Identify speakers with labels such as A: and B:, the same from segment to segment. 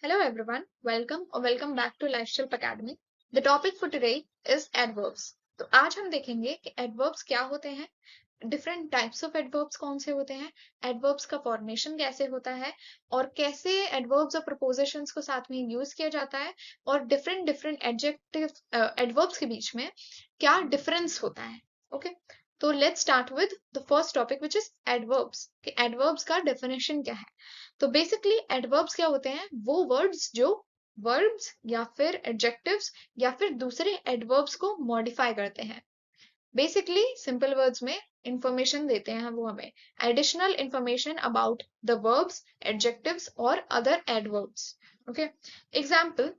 A: Hello everyone, welcome or welcome back to Lifestyle Academy. The topic for today is adverbs. तो आज हम देखेंगे कि adverbs क्या होते हैं, डिफरेंट टाइप्स ऑफ एडवर्ब्स कौन से होते हैं, एडवर्ब्स का फॉर्मेशन कैसे होता है और कैसे एडवर्ब्स और प्रपोजिशंस को साथ में यूज किया जाता है और डिफरेंट डिफरेंट एडजेक्टिव एडवर्ब्स के बीच में क्या डिफरेंस होता है. ओके, तो let's start with the first topic which is adverbs. कि एडवर्ब्स का डेफिनेशन क्या है. तो बेसिकली एडवर्ब्स क्या होते हैं, वो वर्ड्स जो वर्ब्स या फिर एडजेक्टिव्स या फिर दूसरे एडवर्ब्स को मॉडिफाई करते हैं. बेसिकली सिंपल वर्ड्स में इंफॉर्मेशन देते हैं वो हमें, additional information about the verbs, adjectives और other adverbs. Okay, example.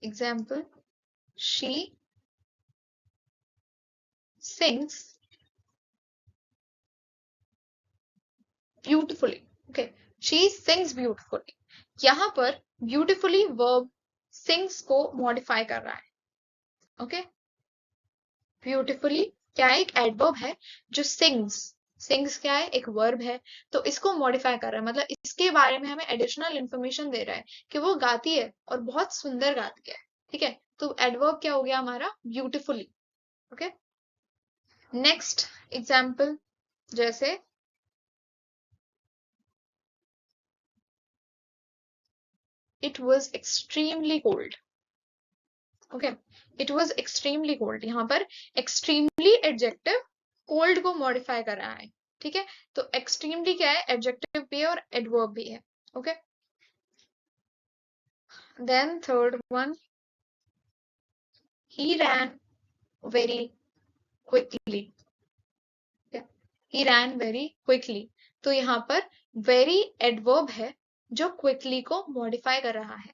A: Example, she sings beautifully. Okay, she sings beautifully. यहाँ पर beautifully verb sings को मॉडिफाई कर रहा है. ओके, ब्यूटिफुली क्या है, एक एडवर्ब है जो सिंग्स. सिंग्स क्या है, एक वर्ब है, तो इसको मॉडिफाई कर रहा है, मतलब इसके बारे में हमें एडिशनल इंफॉर्मेशन दे रहा है कि वो गाती है और बहुत सुंदर गाती है. ठीक है, तो एडवर्ब क्या हो गया हमारा, ब्यूटिफुली. ओके, नेक्स्ट एग्जाम्पल, जैसे it was extremely cold. Okay, it was extremely cold, यहाँ पर एक्सट्रीमली एडजेक्टिव कोल्ड को मॉडिफाई कर रहा है. ठीक है, तो एक्सट्रीमली क्या है, एडजेक्टिव भी है और एडवर्ब भी है. Okay, then third one, he ran very quickly. he ran very quickly, तो यहाँ पर very एडवर्ब है जो क्विकली को मॉडिफाई कर रहा है,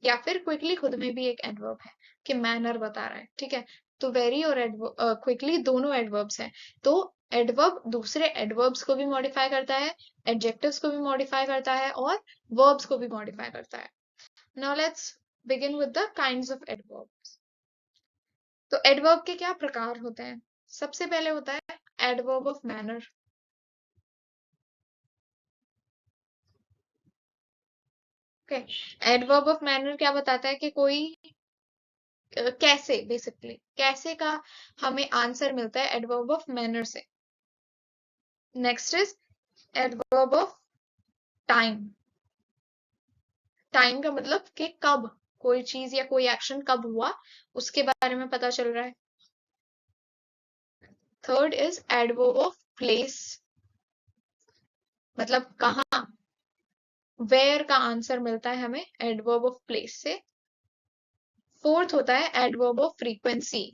A: या फिर क्विकली खुद में भी एक एडवर्ब है कि मैनर बता रहा है. ठीक है, तो वेरी और क्विकली दोनों एडवर्ब्स हैं. तो एडवर्ब दूसरे एडवर्ब्स को भी मॉडिफाई करता है, एडजेक्टिव्स को भी मॉडिफाई करता है और वर्ब्स को भी मॉडिफाई करता है. Now let's begin with the kinds of adverbs. तो एडवर्ब के क्या प्रकार होते हैं. सबसे पहले होता है adverb of manner. Okay, adverb of manner क्या बताता है कि कोई कैसे, बेसिकली कैसे का हमें आंसर मिलता है एडवर्ब ऑफ मैनर से. Next is adverb of time. Time का मतलब कि कब कोई चीज या कोई एक्शन कब हुआ उसके बारे में पता चल रहा है. Third is adverb of place, मतलब कहाँ, वेयर का आंसर मिलता है हमें एडवर्ब ऑफ प्लेस से. फोर्थ होता है adverb of frequency.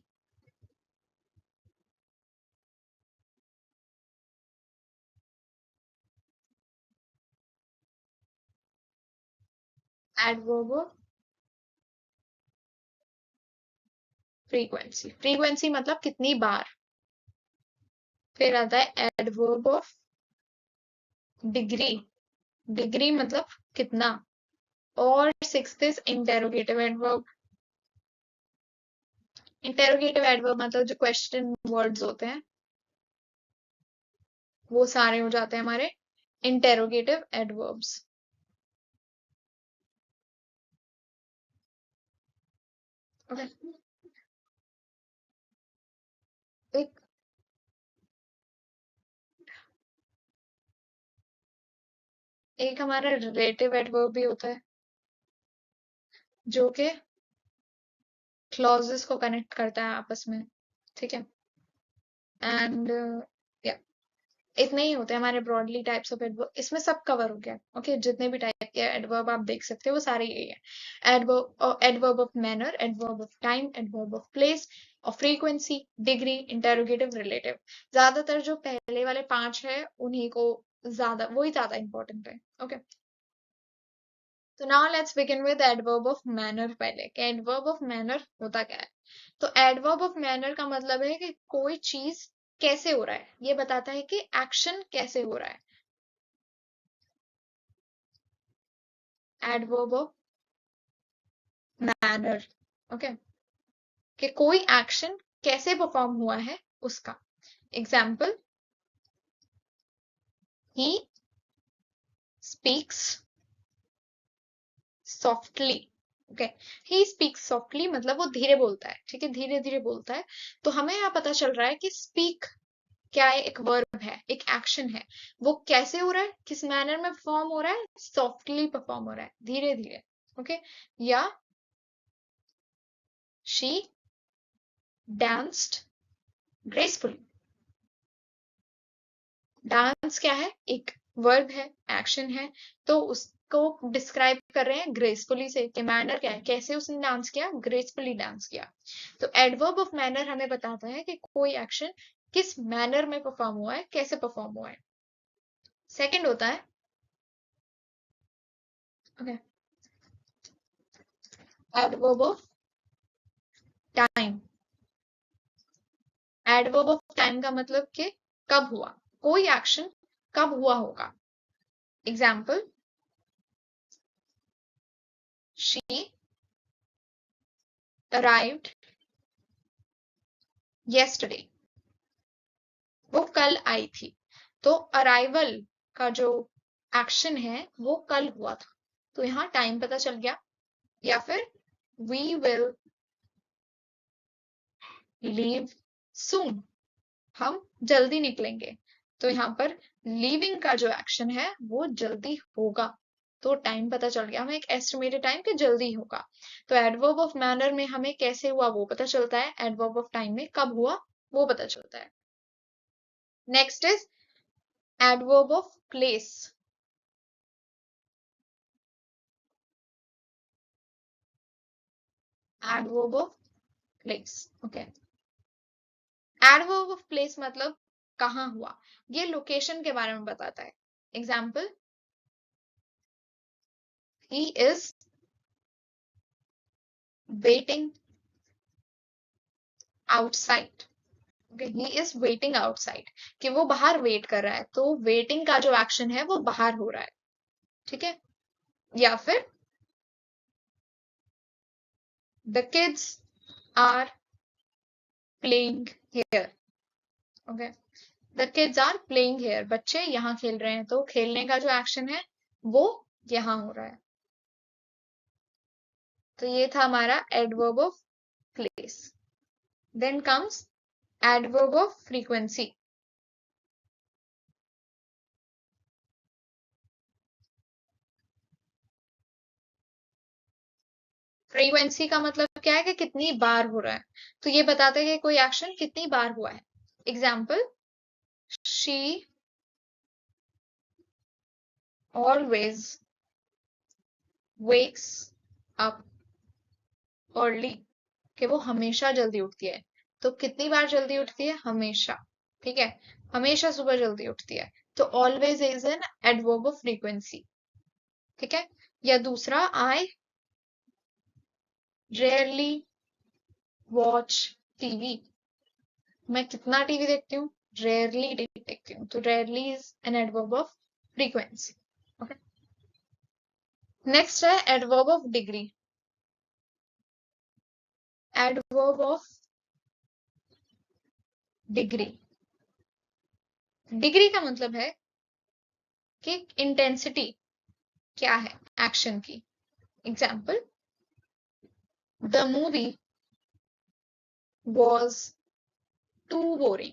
A: Adverb of frequency, frequency मतलब कितनी बार. फिर आता है एडवर्ब ऑफ डिग्री, डिग्री मतलब कितना. और sixth is interrogative adverb. Interrogative adverb मतलब जो क्वेश्चन वर्ड्स होते हैं वो सारे हो जाते हैं हमारे इंटेरोगेटिव एडवर्ब्स. एक एक हमारा रिलेटिव एडवर्ब भी होता है जो कि क्लॉजेस को कनेक्ट करता है आपस में. ठीक है, एंड या इतने ही होते हैं हमारे ब्रॉडली टाइप्स ऑफ एडवर्ब. इसमें सब कवर हो गया. ओके, जितने भी टाइप के एडवर्ब आप देख सकते हो वो सारे यही है. Adverb of manner, adverb of time, adverb of place और फ्रीक्वेंसी, डिग्री, इंटेरोगेटिव, रिलेटिव. ज्यादातर जो पहले वाले 5 है उन्हीं को ज्यादा, वही ज्यादा इंपॉर्टेंट है. ओके, तो now let's begin with adverb of manner. पहले कि एडवर्ब ऑफ मैनर होता क्या है. तो एडवर्ब ऑफ मैनर का मतलब है कि कोई चीज कैसे हो रहा है, ये बताता है कि एक्शन कैसे हो रहा है. Adverb of manner. ओके, कि कोई एक्शन कैसे परफॉर्म हुआ है उसका. Example, he speaks softly. Okay, he speaks softly मतलब वो धीरे बोलता है, ठीक है, धीरे धीरे बोलता है। तो हमें यहाँ पता चल रहा है कि स्पीक क्या है, एक वर्ब है, एक एक्शन है। वो कैसे हो रहा है, किस मैनर में परफॉर्म हो रहा है, सॉफ्टली परफॉर्म हो रहा है, धीरे धीरे। ओके, या शी डांस्ड ग्रेसफुली। डांस क्या है, एक वर्ब है, एक्शन है, तो उसको डिस्क्राइब कर रहे हैं ग्रेसफुली से, कि मैनर क्या है, कैसे उसने डांस किया, ग्रेसफुली डांस किया। तो एडवर्ब ऑफ मैनर हमें बताता है कि कोई एक्शन किस मैनर में परफॉर्म हुआ है, कैसे परफॉर्म हुआ है। सेकंड होता है, okay, adverb of time. Adverb of time का मतलब कि कब हुआ, कोई एक्शन कब हुआ होगा। एग्जाम्पल, शी अराइव्ड yesterday, वो कल आई थी। तो अराइवल का जो एक्शन है वो कल हुआ था, तो यहाँ टाइम पता चल गया। या फिर वी विल लीव सून, हम जल्दी निकलेंगे। तो यहाँ पर लीविंग का जो एक्शन है वो जल्दी होगा, तो टाइम पता चल गया हमें, एक एस्टिमेटेड टाइम कि जल्दी होगा। तो एडवर्ब ऑफ मैनर में हमें कैसे हुआ वो पता चलता है, एडवर्ब ऑफ टाइम में कब हुआ वो पता चलता है। Next is adverb of place. Adverb of place, okay. Adverb of place मतलब कहाँ हुआ, ये लोकेशन के बारे में बताता है। Example, he is waiting outside. Okay, he is waiting outside, कि वो बाहर वेट कर रहा है, तो वेटिंग का जो एक्शन है वो बाहर हो रहा है, ठीक है। या फिर the kids are playing here. Okay, the kids are playing here, बच्चे यहाँ खेल रहे हैं, तो खेलने का जो एक्शन है वो यहाँ हो रहा है। तो ये था हमारा adverb of place. Then comes adverb of frequency. Frequency का मतलब क्या है, कि कितनी बार हो रहा है, तो ये बताते हैं कि कोई एक्शन कितनी बार हुआ है। Example, she always wakes up early, कि वो हमेशा जल्दी उठती है। तो कितनी बार जल्दी उठती है, हमेशा, ठीक है, हमेशा सुबह जल्दी उठती है। तो always is an adverb of frequency, ठीक है। या दूसरा, आई रेयरली वॉच टीवी, मैं कितना टीवी देखती हूँ, रेयरली देखती हूँ, तो rarely is an adverb of frequency. Okay, next है adverb of degree. Adverb of degree, degree का मतलब है कि इंटेंसिटी क्या है एक्शन की। Example, the movie was too boring,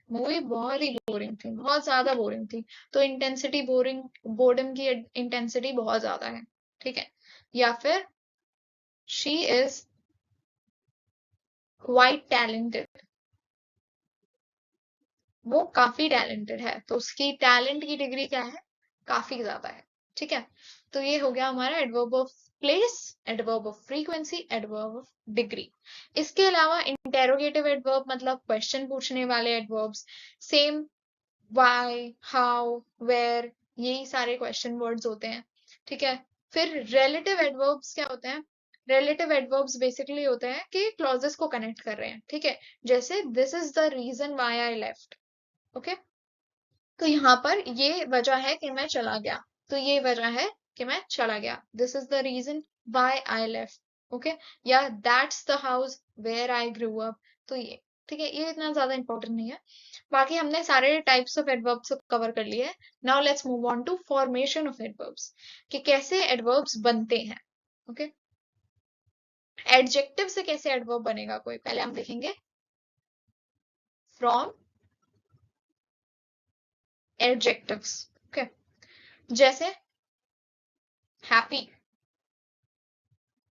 A: movie बहुत ही बोरिंग थी, बहुत ज्यादा बोरिंग थी। तो इंटेंसिटी बोरिंग, बोर्डम की इंटेंसिटी बहुत ज्यादा है, ठीक है। या फिर शी इज क्वाइट टैलेंटेड, वो काफी टैलेंटेड है, तो उसकी टैलेंट की डिग्री क्या है, काफी ज्यादा है, ठीक है। तो ये हो गया हमारा adverb of place, adverb of frequency, adverb of degree. इसके अलावा इंटेरोगेटिव एडवर्ब मतलब क्वेश्चन पूछने वाले adverbs, same, why, how, where, यही सारे क्वेश्चन वर्ड्स होते हैं, ठीक है। फिर रिलेटिव एडवर्ब्स क्या होते हैं, रिलेटिव एडवर्ब्स बेसिकली होते हैं कि क्लॉजेस को कनेक्ट कर रहे हैं, ठीक है। जैसे this is the reason why I left, okay, तो यहाँ पर ये वजह है कि मैं चला गया, तो ये वजह है कि मैं चला गया, this is the reason why I left, okay. या that's the house where I grew up, तो ये, ठीक है, ये इतना ज्यादा इंपॉर्टेंट नहीं है। बाकी हमने सारे टाइप्स ऑफ एडवर्ब्स कवर कर लिए। Now let's move on to formation of adverbs, कि कैसे एडवर्ब्स बनते हैं। ओके, एडजेक्टिव से कैसे एडवर्ब बनेगा कोई, पहले हम देखेंगे। फ्रॉम एडजेक्टिव्स, ओके, जैसे हैप्पी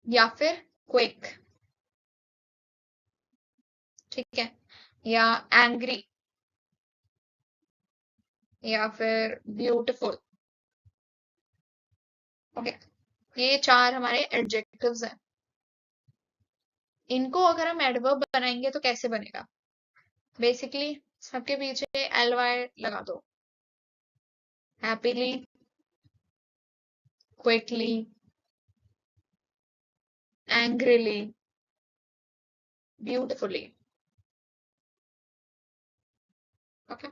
A: या फिर क्विक, ठीक है, या एंग्री या फिर ब्यूटीफुल। ओके, ये चार हमारे एडजेक्टिव्स हैं। इनको अगर हम एडवर्ब बनाएंगे तो कैसे बनेगा? बेसिकली सबके पीछे एल वाई लगा दो। Happily, quickly, angrily, beautifully. Okay,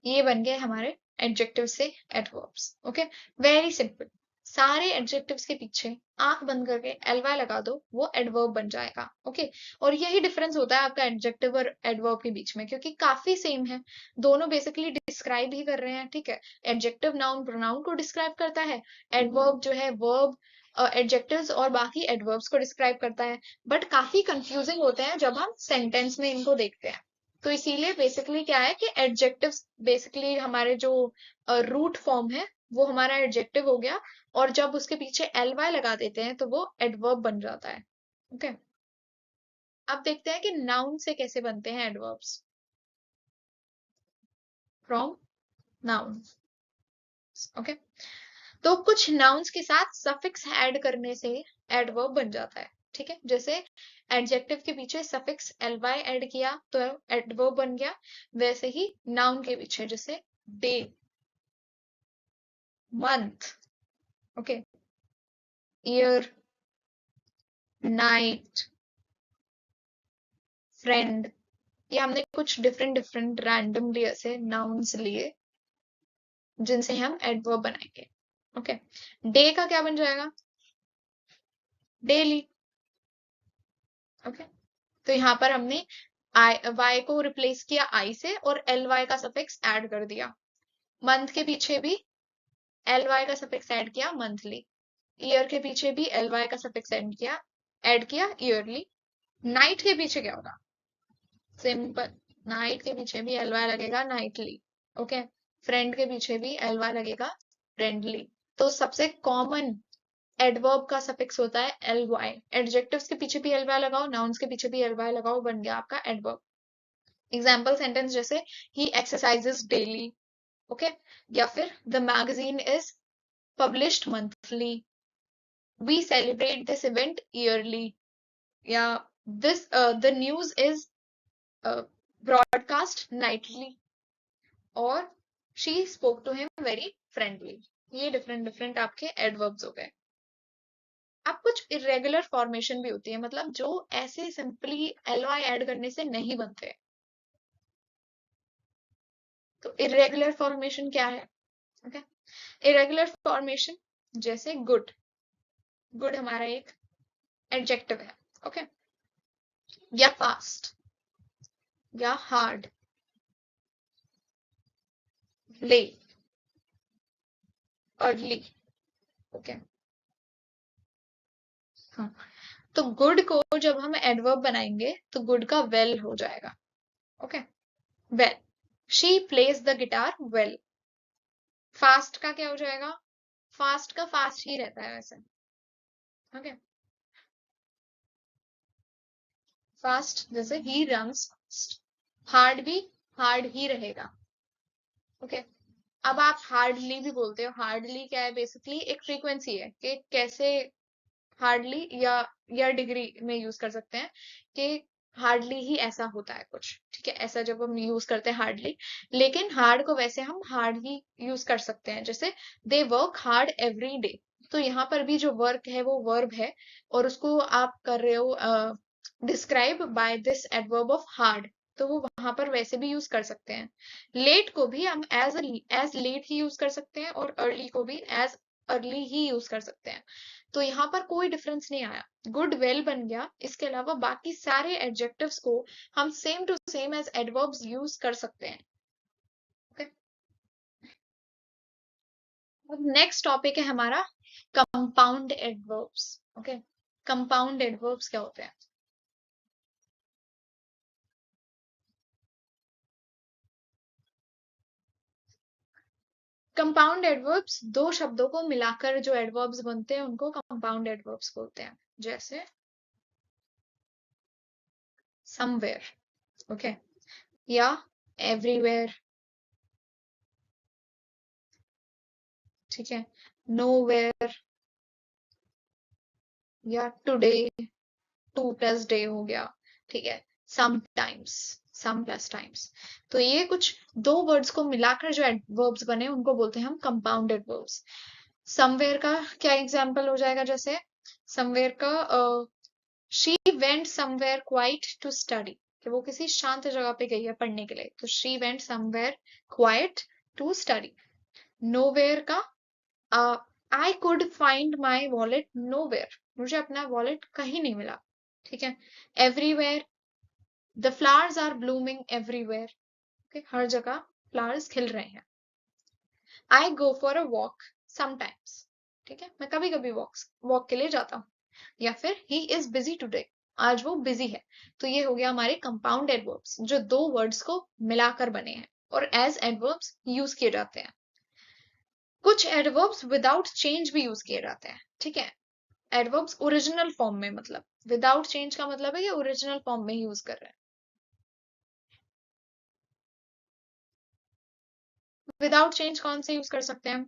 A: ये बन गए हमारे एडजेक्टिव से एडवर्ब्स। Okay, very simple. सारे एडजेक्टिव्स के पीछे आंख बंद करके एलवाई लगा दो, वो एडवर्ब बन जाएगा। ओके, और यही डिफरेंस होता है आपका एडजेक्टिव और एडवर्ब के बीच में, क्योंकि काफी सेम है, दोनों बेसिकली डिस्क्राइब ही कर रहे हैं। ठीक है, एडजेक्टिव नाउन प्रोनाउन को डिस्क्राइब करता है, एडवर्ब जो है वर्ब एडजेक्टिव्स और बाकी एडवर्ब्स को डिस्क्राइब करता है, बट काफी कंफ्यूजिंग होते हैं जब हम सेंटेंस में इनको देखते हैं। तो इसीलिए बेसिकली क्या है कि एडजेक्टिव्स बेसिकली हमारे जो रूट फॉर्म है वो हमारा एडजेक्टिव हो गया, और जब उसके पीछे एल वाई लगा देते हैं तो वो एडवर्ब बन जाता है। ओके, अब देखते हैं कि नाउन से कैसे बनते हैं एडवर्ब्स। From noun. ओके, तो कुछ नाउन्स के साथ सफिक्स ऐड करने से एडवर्ब बन जाता है। ठीक है, जैसे एडजेक्टिव के पीछे सफिक्स एल वाई ऐड किया तो एडवर्ब बन गया, वैसे ही नाउन के पीछे जैसे day, month, okay, year, night, friend, ये हमने कुछ डिफरेंट डिफरेंट रैंडमली ऐसे नाउन्स लिए जिनसे हम एडवर्ब बनाएंगे। ओके, डे का क्या बन जाएगा? डेली। ओके, तो यहाँ पर हमने आई वाई को रिप्लेस किया आई से और एल वाई का सफिक्स ऐड कर दिया। मंथ के पीछे भी एल वाई का सफिक्स ऐड किया, मंथली। ईयर के पीछे भी एल वाई का सफिक्स ऐड किया ईयरली। नाइट के पीछे क्या होगा? सिंपल, नाइट के पीछे भी एल वाई लगेगा, नाइटली। ओके, फ्रेंड के पीछे भी एल वाई लगेगा, फ्रेंडली। तो सबसे कॉमन एडवर्ब का सफिक्स होता है एल वाई। एडजेक्टिव्स के पीछे भी एल वाई लगाओ, नाउन्स के पीछे भी एल वाई लगाओ, बन गया आपका एडवर्ब। एग्जाम्पल सेंटेंस जैसे ही एक्सरसाइजेस डेली, ओके, या फिर the magazine is published monthly, we celebrate this event yearly, या this the news is broadcast nightly, और she spoke to him very friendly. ये डिफरेंट डिफरेंट आपके एडवर्ब्स हो गए। अब कुछ इरेगुलर फॉर्मेशन भी होती है, मतलब जो ऐसे सिंपली एल वाई ऐड करने से नहीं बनते। तो इरेगुलर फॉर्मेशन क्या है? ओके, इरेगुलर फॉर्मेशन जैसे गुड, गुड हमारा एक एडजेक्टिव है। ओके, या फास्ट, या हार्ड, लेट, अर्ली। ओके, हाँ, तो गुड को जब हम एडवर्ब बनाएंगे तो गुड का वेल हो जाएगा। Okay, well, she plays the guitar well. Fast का क्या हो जाएगा? फास्ट का फास्ट ही रहता है वैसे। ओके, फास्ट जैसे ही रन्स फास्ट, हार्ड भी हार्ड ही रहेगा। ओके, अब आप हार्डली भी बोलते हो, हार्डली क्या है? बेसिकली एक फ्रीक्वेंसी है कि कैसे हार्डली, या डिग्री में यूज कर सकते हैं कि हार्डली ही ऐसा होता है कुछ। ठीक है, ऐसा जब हम यूज करते हैं हार्डली, लेकिन हार्ड को वैसे हम हार्ड ही यूज कर सकते हैं, जैसे they work hard every day. तो यहाँ पर भी जो वर्क है वो वर्ब है, और उसको आप कर रहे हो describe by this adverb of hard, तो वो वहां पर वैसे भी यूज कर सकते हैं। लेट को भी हम एज लेट ही यूज कर सकते हैं, और अर्ली को भी एज अर्ली ही यूज कर सकते हैं। तो यहाँ पर कोई डिफरेंस नहीं आया, गुड वेल बन गया। इसके अलावा बाकी सारे एडजेक्टिव्स को हम same to same as adverbs use कर सकते हैं। ओके, अब नेक्स्ट टॉपिक है हमारा compound adverbs. Okay, compound adverbs क्या होते हैं? कंपाउंड एडवर्ब्स दो शब्दों को मिलाकर जो एडवर्ब्स बनते हैं उनको कंपाउंड एडवर्ब्स बोलते हैं। जैसे समवेयर, ओके, या एवरीवेयर, ठीक है, नोवेयर, या टुडे, टू प्लस डे हो गया, ठीक है, समटाइम्स, सम प्लस टाइम्स। तो ये कुछ दो वर्ड्स को मिलाकर जो एडवर्ब्स बने उनको बोलते हैं हम कंपाउंड एडवर्ब्स। समवेयर का क्या एग्जांपल हो जाएगा? जैसे समवेयर का she went somewhere quite to study, कि वो किसी शांत जगह पे गई है पढ़ने के लिए, तो she went somewhere quite to study. Nowhere का I could find my wallet nowhere, मुझे अपना वॉलेट कहीं नहीं मिला, ठीक है। Everywhere, the flowers are blooming everywhere, हर जगह फ्लावर्स खिल रहे हैं। I go for a walk sometimes, ठीक है, मैं कभी कभी वॉक के लिए जाता हूँ। या फिर ही इज बिजी टुडे, आज वो बिजी है। तो ये हो गया हमारे कंपाउंड एडवर्ब्स जो दो वर्ड्स को मिलाकर बने हैं और एज एडवर्ब्स यूज किए जाते हैं। कुछ एडवर्ब्स विदाउट चेंज भी यूज किए जाते हैं, ठीक है। एडवर्ब्स ओरिजिनल फॉर्म में, मतलब विदाउट चेंज का मतलब है कि ओरिजिनल फॉर्म में यूज कर रहे हैं। विदाउट चेंज कौन से यूज कर सकते हैं?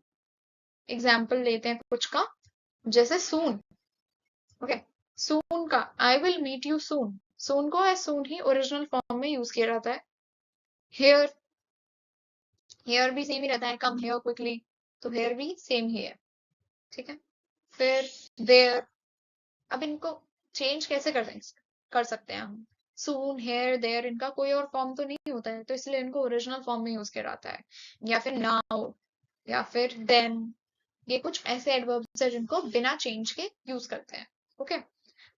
A: एग्जाम्पल लेते हैं कुछ का, जैसे सून, ओके, सून का I will meet you soon, soon को एज सून ही ओरिजिनल फॉर्म में यूज किया जाता है। हेयर, हेयर भी सेम ही रहता है, कम हेयर क्विकली, तो हेयर भी सेम ही है, ठीक है। फिर देयर, अब इनको चेंज कैसे कर सकते हैं हम? सून, हेयर, देयर, इनका कोई और फॉर्म तो नहीं होता है, तो इसलिए इनको ओरिजिनल फॉर्म में यूज किया जाता है। या फिर नाउ, या फिर देन, ये कुछ ऐसे एडवर्ब्स है जिनको बिना चेंज के यूज करते हैं। ओके,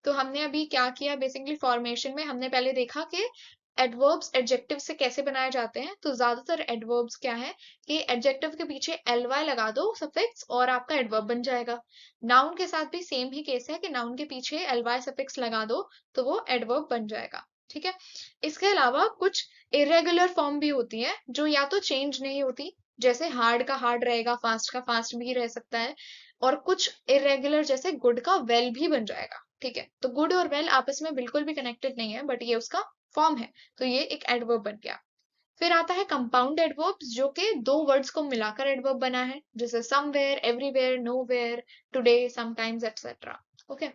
A: तो हमने अभी क्या किया, बेसिकली फॉर्मेशन में हमने पहले देखा कि एडवर्ब्स एडजेक्टिव से कैसे बनाए जाते हैं। तो ज्यादातर एडवर्ब्स क्या है कि एडजेक्टिव के पीछे ly लगा दो सफिक्स और आपका एडवर्ब बन जाएगा। नाउन के साथ भी सेम ही केस है कि नाउन के पीछे ly सफिक्स लगा दो तो वो एडवर्ब बन जाएगा, ठीक है। इसके अलावा कुछ इरेगुलर फॉर्म भी होती है जो या तो चेंज नहीं होती, जैसे हार्ड का हार्ड रहेगा, फास्ट का फास्ट भी रह सकता है, और कुछ इरेगुलर जैसे गुड का वेल भी बन जाएगा, ठीक है। तो गुड और वेल आपस में बिल्कुल भी कनेक्टेड नहीं है, बट ये उसका फॉर्म है, तो ये एक एडवर्ब बन गया। फिर आता है कंपाउंड एडवर्ब्स जो कि दो वर्ड्स को मिलाकर एडवर्ब बना है, जैसे somewhere, everywhere, nowhere, today, sometimes, etcetera, okay.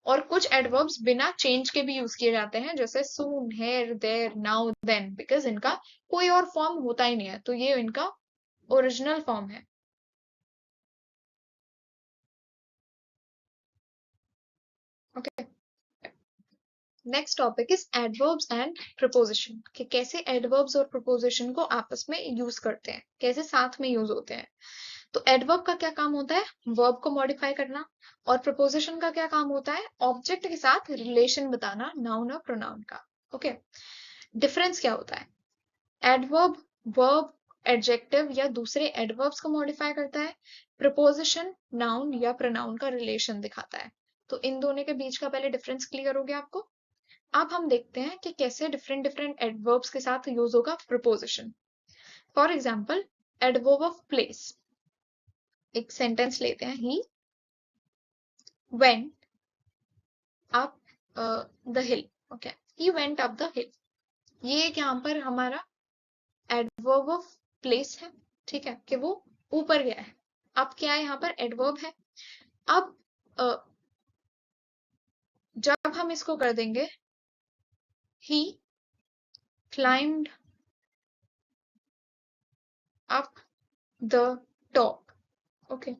A: और कुछ एडवर्ब्स बिना चेंज के भी यूज किए जाते हैं, जैसे soon, here, there, now, then, because इनका कोई और फॉर्म होता ही नहीं है, तो ये इनका ओरिजिनल फॉर्म है। Okay, next topic is adverbs and preposition, कि कैसे एडवर्ब्स और प्रपोजिशन को आपस में यूज करते हैं, कैसे साथ में यूज होते हैं। तो एडवर्ब का क्या काम होता है? वर्ब को मॉडिफाई करना। और प्रपोजिशन का क्या काम होता है? ऑब्जेक्ट के साथ रिलेशन बताना, नाउन और प्रोनाउन का। ओके, डिफरेंस क्या होता है? एडवर्ब वर्ब, एडजेक्टिव या दूसरे एडवर्ब्स को मॉडिफाई करता है। प्रपोजिशन नाउन या प्रोनाउन का रिलेशन दिखाता है। तो इन दोनों के बीच का पहले डिफरेंस क्लियर हो गया आपको। अब हम देखते हैं कि कैसे डिफरेंट डिफरेंट एडवर्ब्स के साथ यूज होगा preposition. For example, adverb of place, एक सेंटेंस लेते हैं, he went up the hill, okay, he went up the हिल, ये एक यहाँ पर हमारा एडवर्ब ऑफ प्लेस है, ठीक है, कि वो ऊपर गया है। अब क्या है, यहाँ पर एडवर्ब है। अब जब हम इसको कर देंगे, he climbed up the top, okay,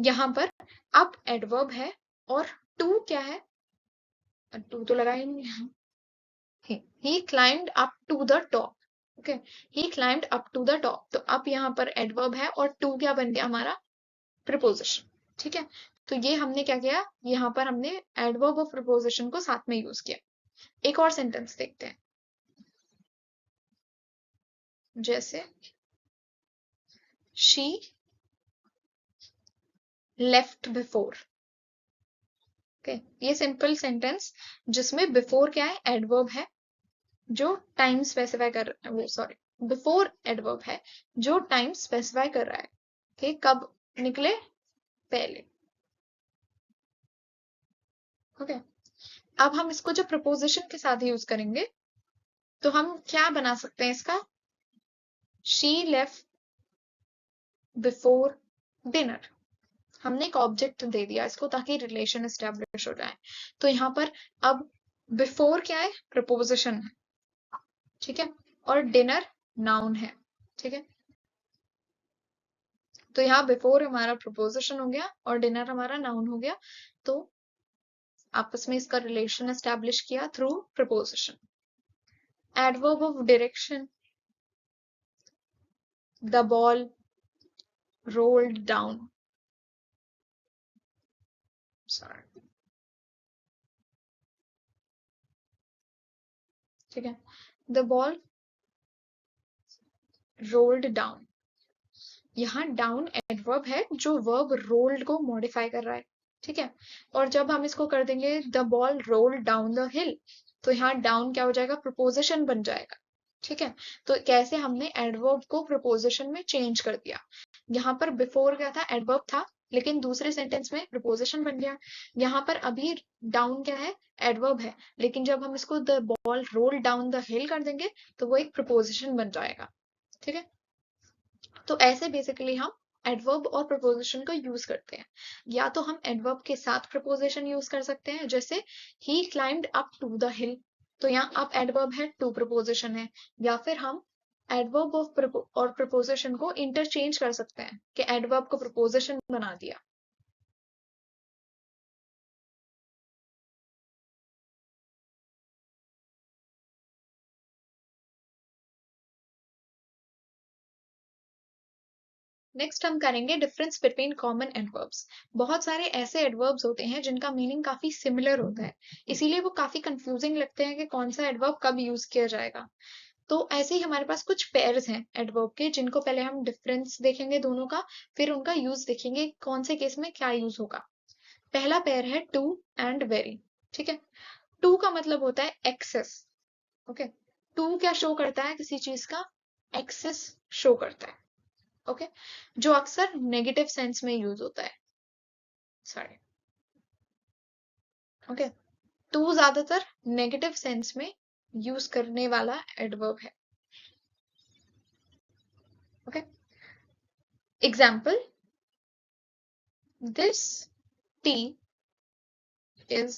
A: यहाँ पर अप एडवर्ब है और टू क्या है? टू तो लगा ही नहीं। He climbed up to the top, okay, he climbed up to the top, तो अप यहाँ पर एडवर्ब है और टू क्या बन गया हमारा? प्रीपोजिशन। ठीक है, तो ये हमने क्या किया, यहाँ पर हमने एडवर्ब ऑफ प्रीपोजिशन को साथ में यूज किया। एक और सेंटेंस देखते हैं, जैसे शी लेफ्ट बिफोर। ओके, ये सिंपल सेंटेंस जिसमें बिफोर क्या है, एडवर्ब है जो टाइम स्पेसिफाई कर, वो सॉरी, बिफोर एडवर्ब है जो टाइम स्पेसिफाई कर रहा है कि कब निकले, पहले। ओके, अब हम इसको जो प्रपोजिशन के साथ यूज करेंगे तो हम क्या बना सकते हैं इसका, शी लेफ्ट बिफोर डिनर। हमने एक ऑब्जेक्ट दे दिया इसको ताकि रिलेशन एस्टेब्लिश हो जाए। तो यहाँ पर अब बिफोर क्या है, प्रपोजिशन है, ठीक है, और डिनर नाउन है, ठीक है। तो यहाँ बिफोर हमारा प्रपोजिशन हो गया और डिनर हमारा नाउन हो गया। तो आपस में इसका रिलेशन एस्टेब्लिश किया through preposition. Adverb of direction, the ball rolled down, sorry, ठीक है, द बॉल रोल्ड डाउन। यहाँ डाउन एडवर्ब है जो वर्ब रोल्ड को मॉडिफाई कर रहा है, ठीक है। और जब हम इसको कर देंगे the ball roll down the hill, तो यहाँ डाउन क्या हो जाएगा, प्रपोजिशन बन जाएगा, ठीक है। तो कैसे हमने एडवर्ब को प्रपोजिशन में चेंज कर दिया। यहाँ पर बिफोर क्या था, एडवर्ब था, लेकिन दूसरे सेंटेंस में प्रपोजिशन बन गया। यहाँ पर अभी डाउन क्या है, एडवर्ब है, लेकिन जब हम इसको the ball roll down the हिल कर देंगे तो वो एक प्रपोजिशन बन जाएगा, ठीक है। तो ऐसे बेसिकली हम एडवर्ब और प्रपोजिशन को यूज करते हैं। या तो हम एडवर्ब के साथ प्रपोजिशन यूज कर सकते हैं, जैसे he climbed up to the hill, तो यहाँ अप एडवर्ब है, टू प्रपोजिशन है। या फिर हम एडवर्ब और प्रपोजिशन को इंटरचेंज कर सकते हैं कि एडवर्ब को प्रपोजिशन बना दिया। नेक्स्ट हम करेंगे डिफरेंस बिटवीन कॉमन एडवर्ब्स। बहुत सारे ऐसे एडवर्ब्स होते हैं जिनका मीनिंग काफी सिमिलर होता है, इसीलिए वो काफी कंफ्यूजिंग लगते हैं कि कौन सा एडवर्ब कब यूज किया जाएगा। तो ऐसे ही हमारे पास कुछ पेयर्स हैं एडवर्ब के, जिनको पहले हम डिफरेंस देखेंगे दोनों का, फिर उनका यूज देखेंगे कौन से केस में क्या यूज होगा। पहला पेयर है टू एंड वेरी, ठीक है। टू का मतलब होता है एक्सेस, ओके। टू क्या शो करता है, किसी चीज का एक्सेस शो करता है, ओके, जो अक्सर नेगेटिव सेंस में यूज होता है, सॉरी, ओके। टू ज्यादातर नेगेटिव सेंस में यूज करने वाला एडवर्ब है, okay. Example, this tea is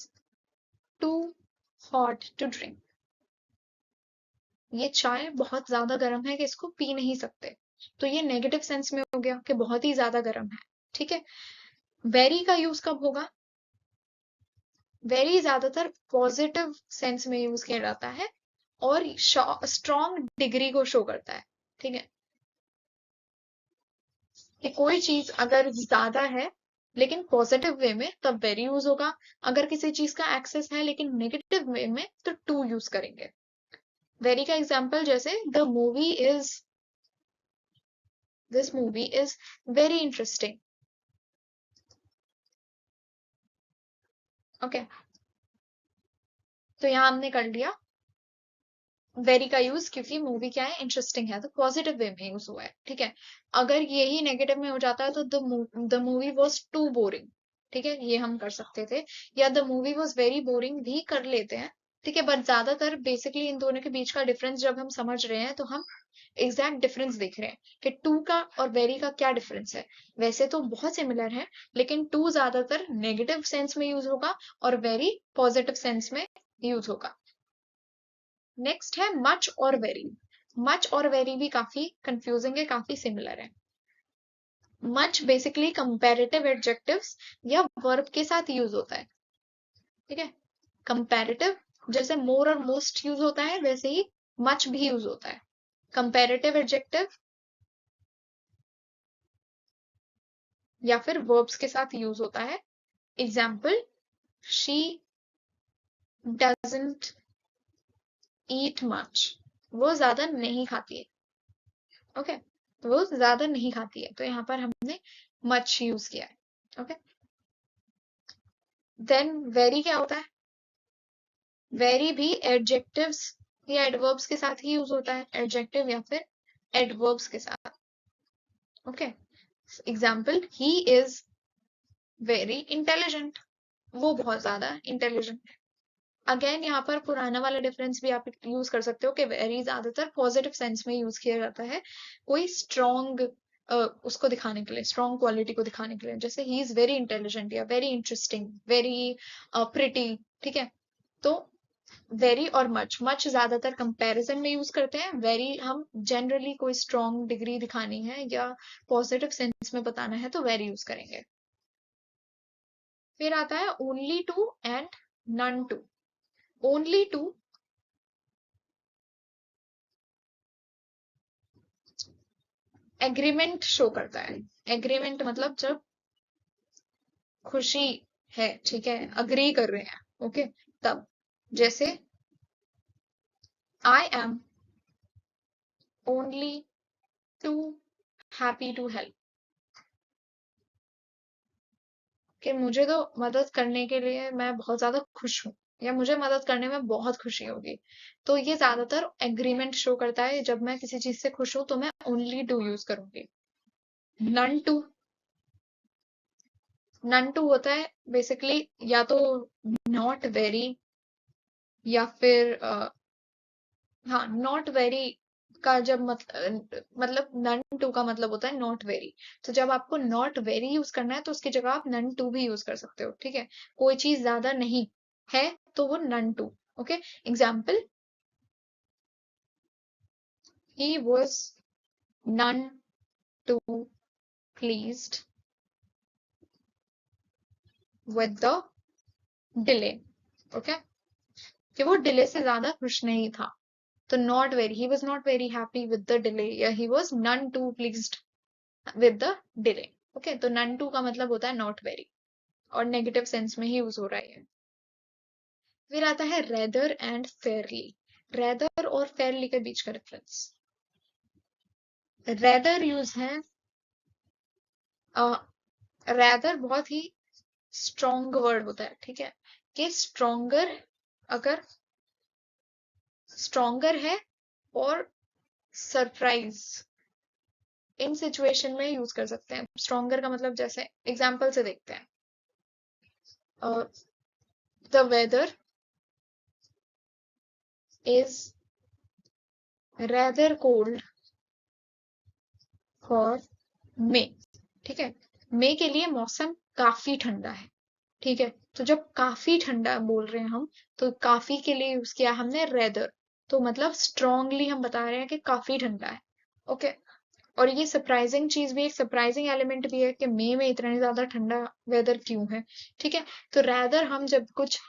A: too hot to drink। ये चाय बहुत ज्यादा गर्म है कि इसको पी नहीं सकते, तो ये नेगेटिव सेंस में हो गया कि बहुत ही ज्यादा गर्म है, ठीक है। वेरी का यूज कब होगा, वेरी ज्यादातर पॉजिटिव सेंस में यूज किया जाता है और स्ट्रॉन्ग डिग्री को शो करता है, ठीक है, कि कोई चीज अगर ज्यादा है लेकिन पॉजिटिव वे में तब वेरी यूज होगा, अगर किसी चीज का एक्सेस है लेकिन नेगेटिव वे में तो टू यूज करेंगे। वेरी का एग्जाम्पल जैसे this movie is very interesting, okay. तो यहाँ हमने कर लिया वेरी का यूज, क्योंकि मूवी क्या है, इंटरेस्टिंग है, तो पॉजिटिव वे में यूज हुआ है, ठीक है। अगर यही नेगेटिव में हो जाता है तो the movie was too boring, ठीक है, ये हम कर सकते थे। या the movie was very boring भी कर लेते हैं, ठीक है। बट ज्यादातर बेसिकली इन दोनों के बीच का डिफरेंस जब हम समझ रहे हैं तो हम एग्जैक्ट डिफरेंस देख रहे हैं कि टू का और वेरी का क्या डिफरेंस है। वैसे तो बहुत सिमिलर है, लेकिन टू ज्यादातर नेगेटिव सेंस में यूज होगा और वेरी पॉजिटिव सेंस में यूज होगा। नेक्स्ट है मच और वेरी। मच और वेरी भी काफी कंफ्यूजिंग है, काफी सिमिलर है। मच बेसिकली कंपैरेटिव एडजेक्टिव्स या वर्ब के साथ यूज होता है, ठीक है। कंपैरेटिव जैसे मोर और मोस्ट यूज होता है, वैसे ही मच भी यूज होता है। कंपैरेटिव एडजेक्टिव या फिर verbs के साथ यूज होता है। Example, she doesn't eat much, वो ज्यादा नहीं खाती है। ओके, वो ज्यादा नहीं खाती है, तो यहाँ पर हमने much यूज किया है। ओके, देन very क्या होता है? very भी एडजेक्टिव्स या एडवर्ब्स के साथ ही यूज होता है, एडजेक्टिव या फिर एडवर्ब्स के साथ। Okay, example, he is very intelligent, वो बहुत ज्यादा इंटेलिजेंट है। अगेन यहाँ पर पुराना वाला डिफरेंस भी आप यूज कर सकते हो कि वेरी ज्यादातर पॉजिटिव सेंस में यूज किया जाता है, कोई स्ट्रॉन्ग उसको दिखाने के लिए, स्ट्रॉन्ग क्वालिटी को दिखाने के लिए, जैसे ही इज वेरी इंटेलिजेंट या वेरी इंटरेस्टिंग, वेरी प्रिटी। ठीक है, तो वेरी और मच, मच ज्यादातर कंपैरिजन में यूज करते हैं, वेरी हम जनरली कोई स्ट्रॉन्ग डिग्री दिखानी है या पॉजिटिव सेंस में बताना है तो वेरी यूज करेंगे। फिर आता है only too and none too. Only too agreement show करता है। एग्रीमेंट मतलब जब खुशी है, ठीक है, अग्री कर रहे हैं, ओके, तब। जैसे I am only too happy to help, कि मुझे तो मदद करने के लिए मैं बहुत ज्यादा खुश हूँ, या मुझे मदद करने में बहुत खुशी होगी। तो ये ज्यादातर एग्रीमेंट शो करता है, जब मैं किसी चीज से खुश हूं तो मैं ओनली टू यूज करूंगी। नन टू, नन टू होता है बेसिकली या तो नॉट वेरी या फिर हाँ, नॉट वेरी का जब मतलब नन टू का मतलब होता है नॉट वेरी। तो जब आपको नॉट वेरी यूज करना है तो उसकी जगह आप नन टू भी यूज कर सकते हो। ठीक है, कोई चीज ज्यादा नहीं है तो वो none too. Okay, example, he was none too pleased with the delay. Okay, कि वो डिले से ज्यादा खुश नहीं था। तो not very, he was not very happy with the delay, या he was none too pleased with the delay. Okay, तो नन टू का मतलब होता है नॉट वेरी, और नेगेटिव सेंस में ही यूज हो रहा है। फिर आता है रेदर एंड फेयरली। रेदर और फेयरली के बीच का डिफरेंस। रेदर यूज है, रेदर बहुत ही स्ट्रॉन्ग वर्ड होता है, ठीक है, कि स्ट्रॉन्गर, अगर स्ट्रॉन्गर है, और सरप्राइज, इन सिचुएशन में यूज कर सकते हैं। स्ट्रॉन्गर का मतलब जैसे एग्जाम्पल से देखते हैं, the weather is rather cold for May. ठीक है, मई के लिए मौसम काफी ठंडा है। ठीक है, तो जब काफी ठंडा बोल रहे हैं हम, तो काफी के लिए यूज किया हमने रेदर, तो मतलब स्ट्रांगली हम बता रहे हैं कि काफी ठंडा है। ओके, और ये सरप्राइजिंग चीज भी, एक सरप्राइजिंग एलिमेंट भी है कि मई में इतना ज्यादा ठंडा वेदर क्यों है। ठीक है, तो रेदर हम जब कुछ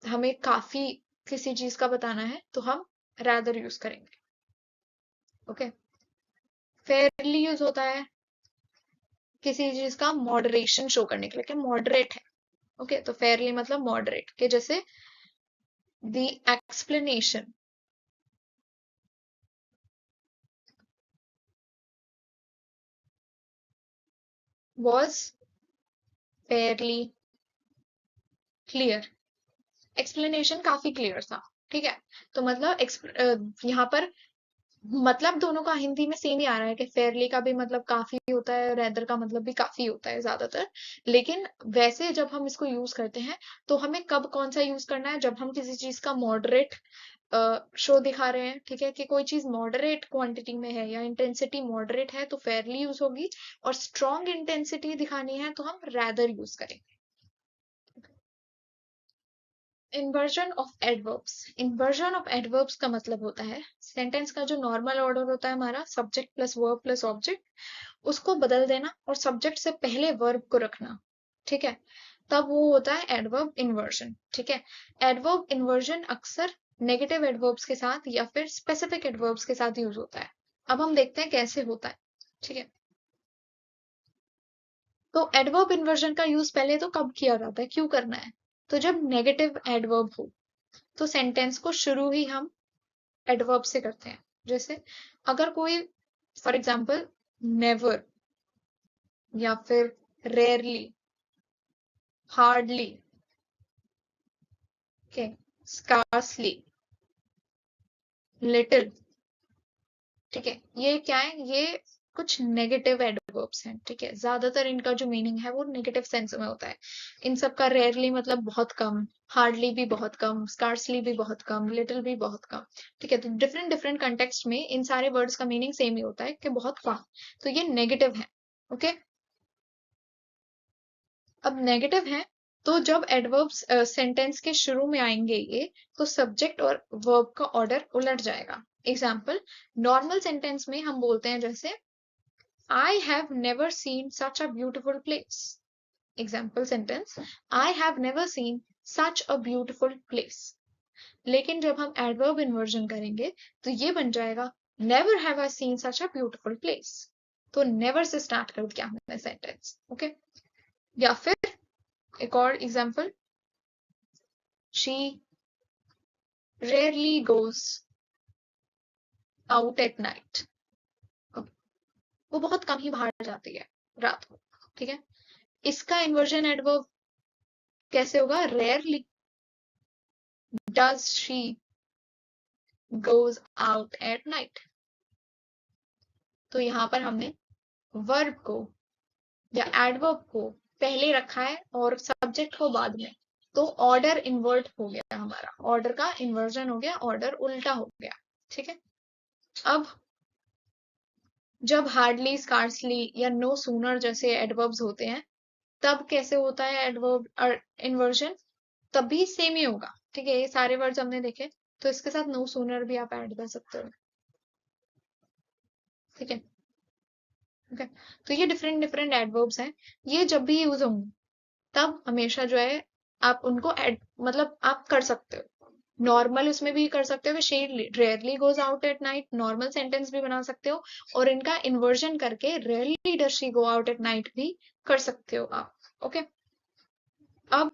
A: हमें काफी किसी चीज का बताना है तो हम रेदर यूज करेंगे। ओके, फेयरली यूज होता है किसी चीज का मॉडरेशन शो करने के लिए, कि मॉडरेट है। ओके, तो फेयरली मतलब मॉडरेट, के जैसे the explanation was fairly clear। Explanation काफी क्लियर था। ठीक है, तो मतलब यहाँ पर मतलब दोनों का हिंदी में सेम ही आ रहा है, कि फेयरली का भी मतलब काफी होता है, रेदर का मतलब भी काफी होता है ज्यादातर। लेकिन वैसे जब हम इसको यूज करते हैं तो हमें कब कौन सा यूज करना है, जब हम किसी चीज का मॉडरेट शो दिखा रहे हैं। ठीक है, कि कोई चीज मॉडरेट क्वांटिटी में है या इंटेंसिटी मॉडरेट है तो फेयरली यूज होगी, और स्ट्रॉन्ग इंटेंसिटी दिखानी है तो हम रैदर यूज करेंगे। Inversion of adverbs. Inversion of adverbs का मतलब होता है सेंटेंस का जो नॉर्मल ऑर्डर होता है हमारा, subject plus verb plus object, उसको बदल देना और सब्जेक्ट से पहले वर्ब को रखना। ठीक है, तब वो होता है एडवर्ब इन्वर्जन। ठीक है, एडवर्ब इन्वर्जन अक्सर नेगेटिव एडवर्ब्स के साथ या फिर स्पेसिफिक एडवर्ब्स के साथ यूज होता है। अब हम देखते हैं कैसे होता है। ठीक है, तो एडवर्ब इन्वर्जन का यूज पहले तो कब किया जाता है, क्यों करना है? तो जब नेगेटिव एडवर्ब हो तो सेंटेंस को शुरू ही हम एडवर्ब से करते हैं। जैसे अगर कोई, फॉर एग्जाम्पल, नेवर या फिर rarely, hardly, okay, scarcely, little, ठीक है, ये क्या है? ये कुछ नेगेटिव एडवर्ब्स हैं, ठीक है। ज्यादातर इनका जो मीनिंग है वो नेगेटिव सेंस में होता है। इन सब का रेयरली मतलब बहुत कम, हार्डली भी बहुत कम, स्कार्सली भी बहुत कम, लिटिल भी बहुत कम, ठीक है। तो डिफरेंट डिफरेंट कंटेक्स्ट में इन सारे वर्ड्स का मीनिंग सेम ही होता है कि बहुत कम। तो ये नेगेटिव है, ओके। अब नेगेटिव है तो जब एडवर्ब्स सेंटेंस के शुरू में आएंगे ये, तो सब्जेक्ट और वर्ब का ऑर्डर उलट जाएगा। एग्जाम्पल, नॉर्मल सेंटेंस में हम बोलते हैं जैसे I have never seen such a beautiful place. Example sentence, I have never seen such a beautiful place. लेकिन जब हम adverb inversion करेंगे तो ये बन जाएगा never have I seen such a beautiful place. तो never से start कर दिया हमने sentence, okay? या फिर एक और example, she rarely goes out at night. वो बहुत कम ही बाहर जाती है रात को, ठीक है। इसका इन्वर्जन एडवर्ब कैसे होगा? Rarely. Does she goes out at night? तो यहाँ पर हमने वर्ब को या एडवर्ब को पहले रखा है और सब्जेक्ट को बाद में। तो ऑर्डर इन्वर्ट हो गया, हमारा ऑर्डर का इन्वर्जन हो गया, ऑर्डर उल्टा हो गया, ठीक है। अब जब हार्डली, स्कार्सली या नो सूनर जैसे एडवर्ब्स होते हैं, तब कैसे होता है एडवर्ब इन्वर्जन? तब भी सेम ही होगा, ठीक है। ये सारे वर्ड्स हमने देखे, तो इसके साथ नो सूनर भी आप ऐड कर सकते हो, ठीक है। ओके, तो ये डिफरेंट डिफरेंट एडवर्ब्स हैं। ये जब भी यूज होंगे तब हमेशा जो है आप उनको मतलब आप कर सकते हो। नॉर्मल उसमें भी कर सकते हो कि she rarely goes out at night, normal sentence भी बना सकते हो, और इनका इन्वर्जन करके rarely does she go out at night भी कर सकते हो आप, ओके। अब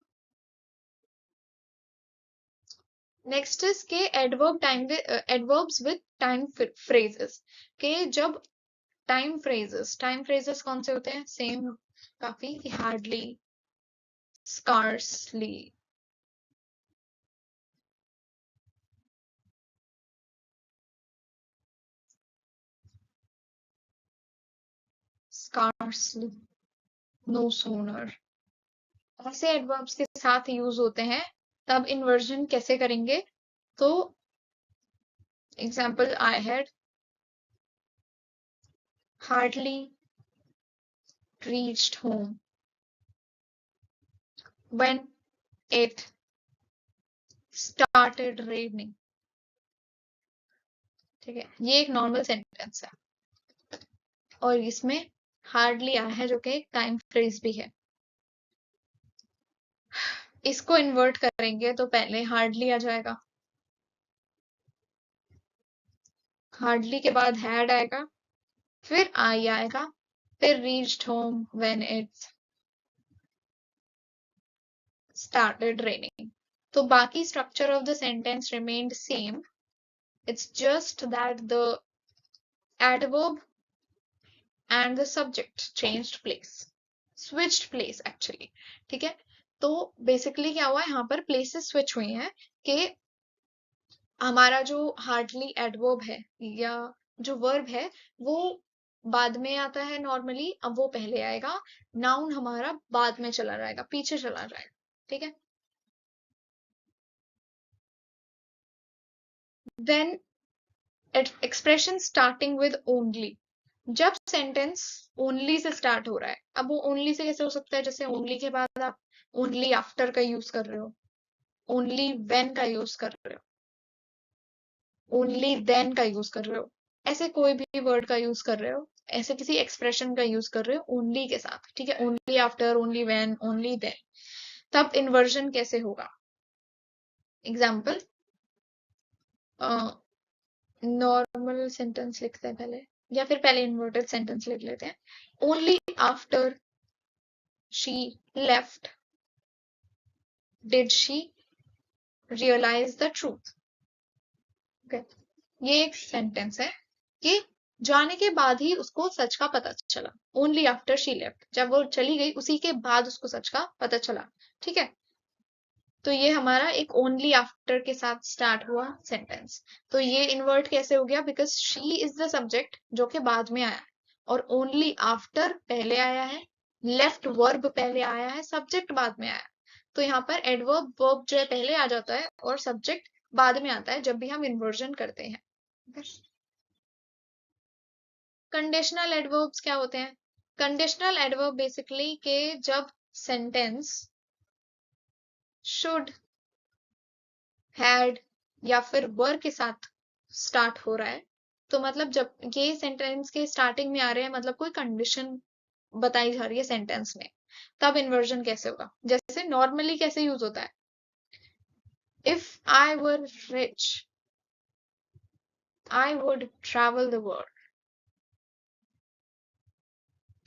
A: नेक्स्ट इज के एडवर्ब्स विद टाइम फ्रेजेस, के जब टाइम फ्रेजेस कौन से होते हैं? सेम काफी, hardly, scarcely, scarcely, no sooner, ऐसे एडवर्ब्स के साथ यूज होते हैं। तब इन्वर्जन कैसे करेंगे? तो example, I had hardly reached home when it started raining, ठीक है। ये एक नॉर्मल सेंटेंस है और इसमें हार्डली आया है जो कि एक टाइम फ्रेज भी है। इसको इन्वर्ट करेंगे तो पहले हार्डली आ जाएगा, हार्डली के बाद हैड आएगा, फिर आई आएगा, फिर reached home when it started raining. तो बाकी structure of the sentence remained same. It's just that the adverb and the subject changed place, switched place actually, ठीक है। तो basically क्या हुआ है, यहाँ पर places switch हुई हैं कि हमारा जो hardly adverb है या जो verb है वो बाद में आता है नॉर्मली, अब वो पहले आएगा। नाउन हमारा बाद में चला जाएगा, पीछे चला जाएगा, ठीक है। Then expression starting with only, जब सेंटेंस ओनली से स्टार्ट हो रहा है। अब वो ओनली से कैसे हो सकता है? जैसे ओनली के बाद आप ओनली आफ्टर का यूज कर रहे हो, ओनली व्हेन का यूज कर रहे हो, ओनली देन का यूज कर रहे हो, ऐसे कोई भी वर्ड का यूज कर रहे हो, ऐसे किसी एक्सप्रेशन का यूज कर रहे हो ओनली के साथ, ठीक है। Only after, only when, only then, तब इन्वर्जन कैसे होगा? एग्जाम्पल, नॉर्मल सेंटेंस लिखते हैं पहले, या फिर पहले इन्वर्टेड सेंटेंस लिख लेते हैं। Only after she left, did she realize the truth? okay. ये एक सेंटेंस है कि जाने के बाद ही उसको सच का पता चला। ओनली आफ्टर शी लेफ्ट, जब वो चली गई उसी के बाद उसको सच का पता चला। ठीक है, तो ये हमारा एक ओनली आफ्टर के साथ स्टार्ट हुआ सेंटेंस। तो ये इन्वर्ट कैसे हो गया? Because she is the subject जो कि बाद में आया है, और ओनली आफ्टर पहले आया है, लेफ्ट वर्ब पहले आया है, सब्जेक्ट बाद में आया है। तो यहाँ पर एडवर्ब वर्ब जो है पहले आ जाता है और सब्जेक्ट बाद में आता है जब भी हम इन्वर्जन करते हैं। कंडीशनल एडवर्ब्स क्या होते हैं? कंडीशनल एडवर्ब बेसिकली के जब सेंटेंस शुड, हैड या फिर वर के साथ स्टार्ट हो रहा है, तो मतलब जब ये सेंटेंस के स्टार्टिंग में आ रहे हैं, मतलब कोई कंडीशन बताई जा रही है सेंटेंस में, तब इन्वर्जन कैसे होगा? जैसे नॉर्मली कैसे यूज होता है? If I were rich I would travel the world.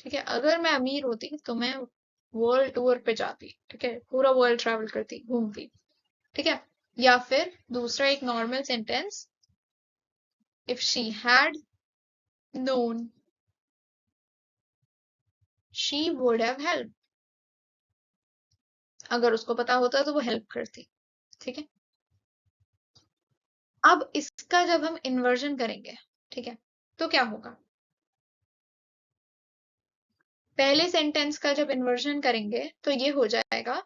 A: ठीक है, अगर मैं अमीर होती तो मैं वर्ल्ड टूर पे जाती। ठीक है, पूरा वर्ल्ड ट्रैवल करती, घूमती। ठीक है, या फिर दूसरा एक normal sentence, if she had known she would have help. अगर उसको पता होता तो वो हेल्प करती। ठीक है, अब इसका जब हम इन्वर्जन करेंगे, ठीक है, तो क्या होगा? पहले सेंटेंस का जब इन्वर्जन करेंगे तो ये हो जाएगा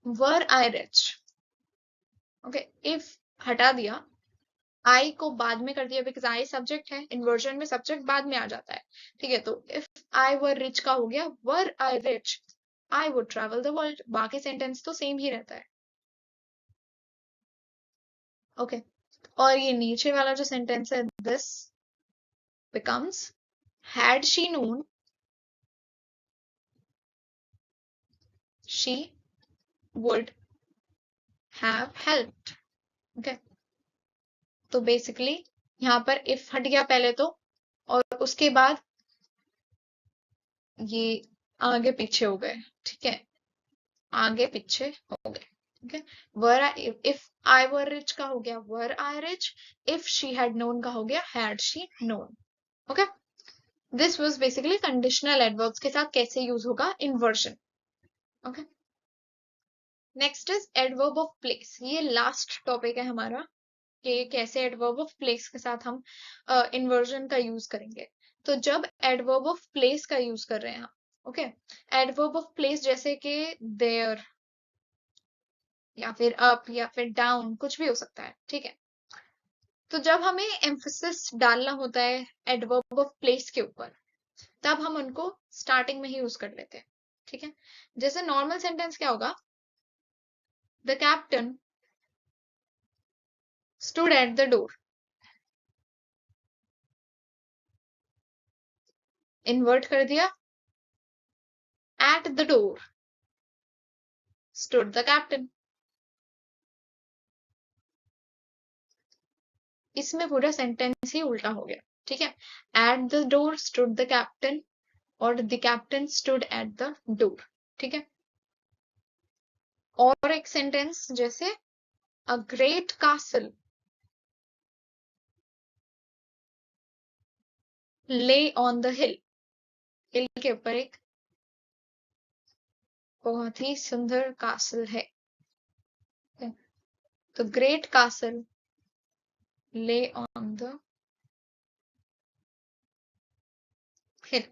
A: वर आई रिच। ओके, इफ हटा दिया, आई को बाद में कर दिया बिकॉज आई सब्जेक्ट है, इन्वर्जन में सब्जेक्ट बाद में आ जाता है। ठीक है, तो इफ आई वर रिच का हो गया were I rich I would travel the world. बाकी सेंटेंस तो सेम ही रहता है। ओके, और ये नीचे वाला जो सेंटेंस है, this becomes had she known she would have helped। okay, तो बेसिकली यहाँ पर इफ हट गया पहले तो, और उसके बाद ये आगे पीछे हो गए। ठीक है, आगे पीछे हो गए। okay, were if I were rich का हो गया were I rich, if she had known का हो गया had she known. Okay, this was basically conditional adverbs के साथ कैसे यूज होगा inversion. Okay, next is adverb of place. ये लास्ट टॉपिक है हमारा कि कैसे एडवर्ब ऑफ प्लेस के साथ हम इन्वर्जन का यूज करेंगे। तो जब एडवर्ब ऑफ प्लेस का यूज कर रहे हैं हम, ओके, एडवर्ब ऑफ प्लेस जैसे कि देयर या फिर अप या फिर डाउन, कुछ भी हो सकता है। ठीक है, तो जब हमें एम्फेसिस डालना होता है एडवर्ब ऑफ प्लेस के ऊपर, तब हम उनको स्टार्टिंग में ही यूज कर लेते हैं। ठीक है, जैसे नॉर्मल सेंटेंस क्या होगा? The captain stood at the door. Invert कर दिया, at the door stood the captain. इसमें पूरा सेंटेंस ही उल्टा हो गया। ठीक है, at the door stood the captain और the captain stood at the door. ठीक है, और एक सेंटेंस जैसे a great castle lay on the hill. Hill के ऊपर एक बहुत ही सुंदर कासल है। तो great castle lay on the हिल,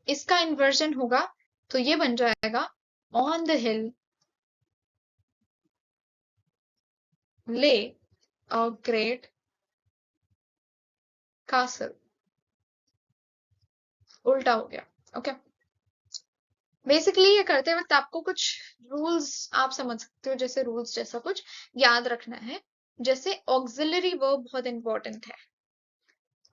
A: इसका इन्वर्जन होगा तो ये बन जाएगा ऑन द हिल ले अ ग्रेट कासल। उल्टा हो गया। ओके, बेसिकली ये करते वक्त आपको कुछ रूल्स आप समझ सकते हो, जैसे रूल्स जैसा कुछ याद रखना है। जैसे ऑक्सिलरी वर्ब बहुत इंपॉर्टेंट है।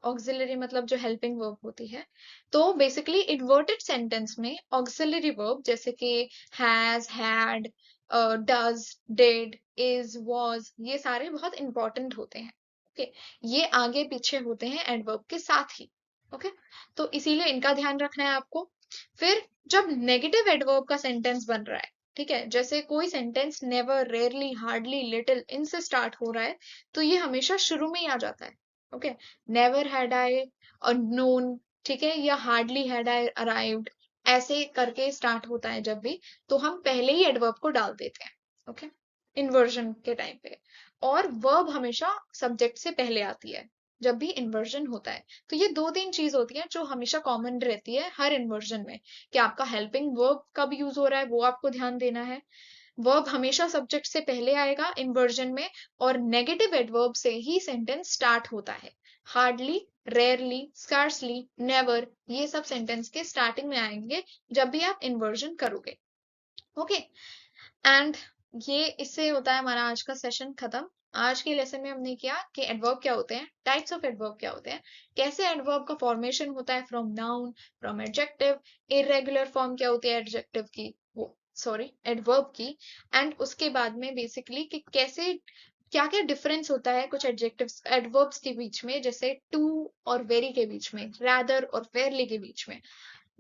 A: ऑक्सिलरी मतलब जो हेल्पिंग वर्ब होती है। तो बेसिकली इन्वर्टेड सेंटेंस में ऑक्सिलरी वर्ब जैसे कि has, had, does, did, is, was, ये सारे बहुत इंपॉर्टेंट होते हैं। ओके, ये आगे पीछे होते हैं एडवर्ब के साथ ही। ओके, तो इसीलिए इनका ध्यान रखना है आपको। फिर जब नेगेटिव एडवर्ब का सेंटेंस बन रहा है, ठीक है, जैसे कोई sentence never, rarely, hardly, little इनसे स्टार्ट हो रहा है, तो ये हमेशा शुरू में ही आ जाता है। ओके, नेवर हैड आई और नोन, ठीक है, या हार्डली हैड आई अराइव्ड, ऐसे करके स्टार्ट होता है जब भी, तो हम पहले ही एडवर्ब को डाल देते हैं। ओके, इन्वर्जन के टाइम पे। और वर्ब हमेशा सब्जेक्ट से पहले आती है जब भी इन्वर्जन होता है। तो ये दो तीन चीज होती है जो हमेशा कॉमन रहती है हर इन्वर्जन में, कि आपका हेल्पिंग वर्ब कब यूज हो रहा है वो आपको ध्यान देना है। वर्ब हमेशा सब्जेक्ट से पहले आएगा इन्वर्जन में, और नेगेटिव एडवर्ब से ही सेंटेंस स्टार्ट होता है। हार्डली, रेयरली, स्कार्सली, नेवर, ये सब सेंटेंस के स्टार्टिंग में आएंगे जब भी आप इन्वर्जन करोगे। ओके, एंड ये इससे होता है हमारा आज का सेशन खत्म। आज के लेसन में हमने किया कि एडवर्ब क्या होते हैं, टाइप्स ऑफ एडवर्ब क्या होते हैं, कैसे एडवर्ब का फॉर्मेशन होता है from noun, from adjective, irregular form क्या होती है एडजेक्टिव की, वो सॉरी एडवर्ब की, एंड उसके बाद में बेसिकली कि कैसे क्या क्या डिफरेंस होता है कुछ एडजेक्टिव्स एडवर्ब्स के बीच में, जैसे टू और वेरी के बीच में, रादर और फेयरली के बीच में,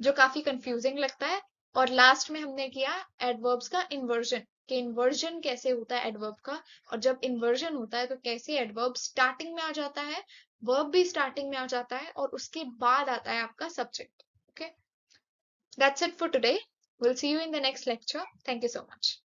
A: जो काफी कंफ्यूजिंग लगता है। और लास्ट में हमने किया एडवर्ब्स का इन्वर्जन, कि इन्वर्जन कैसे होता है एडवर्ब का, और जब इन्वर्जन होता है तो कैसे एडवर्ब स्टार्टिंग में आ जाता है, वर्ब भी स्टार्टिंग में आ जाता है, और उसके बाद आता है आपका subject. Okay, that's it for today, will see you in the next lecture, thank you so much.